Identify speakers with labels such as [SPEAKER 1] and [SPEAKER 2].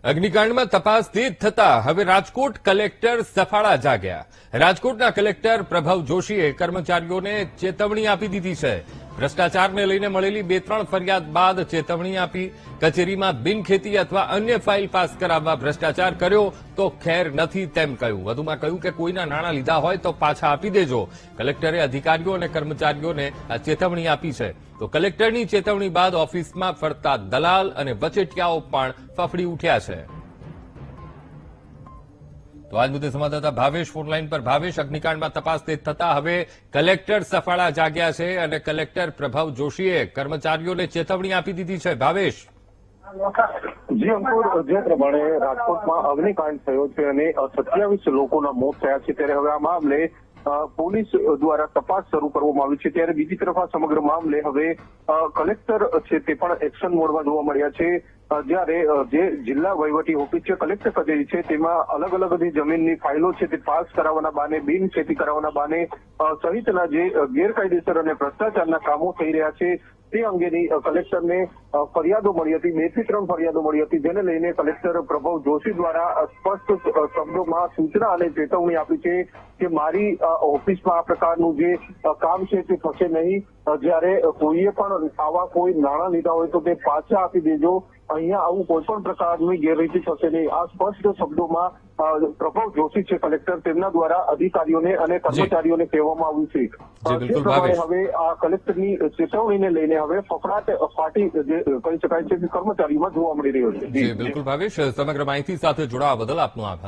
[SPEAKER 1] અગ્નિકાંડમાં તપાસ તેજ થતા હવે રાજકોટ કલેક્ટર સફાળા જાગ્યા. રાજકોટના કલેક્ટર પ્રભવ જોશીએ કર્મચારીઓને ચેતવણી આપી દીધી છે. ભ્રષ્ટાચારને લઈને મળેલી 2-3 ફરિયાદ બાદ ચેતવણી આપી. કચેરીમાં બિનખેતી અથવા અન્ય ફાઇલ પાસ કરાવવા ભ્રષ્ટાચાર કર્યો તો ખેર નથી તેમ કહ્યું. વધુમાં કહ્યું કે કોઈના નાણાં લીધા હોય તો પાછા આપી દેજો. કલેક્ટરે અધિકારીઓ અને કર્મચારીઓને આ ચેતવણી આપી છે. તો કલેક્ટરની ચેતવણી બાદ ઓફિસમાં ફરતા દલાલ અને વચેટિયાઓ પણ ફફડી ઉઠ્યા છે. તો આજ મુદ્દે સંવાદદાતા ભાવેશ ફોનલાઈન પર. ભાવેશ, અગ્નિકાંડમાં તપાસ તેજ થતા હવે કલેક્ટર સફાળા જાગ્યા છે અને કલેક્ટર પ્રભવ જોશીએ કર્મચારીઓને ચેતવણી આપી દીધી છે. ભાવેશ,
[SPEAKER 2] જી અંકુર, જે પ્રમાણે રાજકોટમાં અગ્નિકાંડ થયો છે અને 27 લોકોના મોત થયા છે, ત્યારે હવે આ મામલે પોલીસ દ્વારા તપાસ શરૂ કરવામાં આવી છે. ત્યારે બીજી તરફ આ સમગ્ર મામલે હવે કલેક્ટર છે તે પણ એક્શન મોડમાં જોવા મળ્યા છે. જ્યારે જે જિલ્લા વહીવટી ઓફિસ છે, કલેક્ટર કચેરી છે, તેમાં અલગ અલગ જે જમીનની ફાઇલો છે તે પાસ કરાવવાના બહાને, બિન ખેતી કરાવવાના બહાને સહિતના જે ગેરકાયદેસર અને ભ્રષ્ટાચારના કામો થઈ રહ્યા છે તે અંગેની કલેક્ટરને ફરિયાદો મળી હતી. 2 થી 3 ફરિયાદો મળી હતી, જેને લઈને કલેક્ટર પ્રભવ જોશી દ્વારા સ્પષ્ટ શબ્દોમાં સૂચના અને ચેતવણી આપી છે કે મારી ઓફિસમાં આ પ્રકારનું જે કામ છે તે થશે નહીં. જ્યારે કોઈએ પણ આવા કોઈ નાણાં લીધા હોય તો તે પાછા આપી દેજો. અહીંયા આવું કોઈ પણ પ્રકારની ગેરરીતિ થશે નહીં. આ સ્પષ્ટ શબ્દોમાં પ્રભવ જોશી છે કલેક્ટર, તેમના દ્વારા અધિકારીઓને અને કર્મચારીઓને કહેવામાં આવ્યું છે. જે પ્રમાણે હવે આ કલેક્ટરની ચેતવણીને લઈને હવે ફફડાટ ફાટી જે કહી શકાય છે કે કર્મચારીમાં જોવા મળી રહ્યો છે.
[SPEAKER 1] બિલકુલ ભાવેશ, સમગ્ર માહિતી સાથે જોડાવા બદલ આપનો આભાર.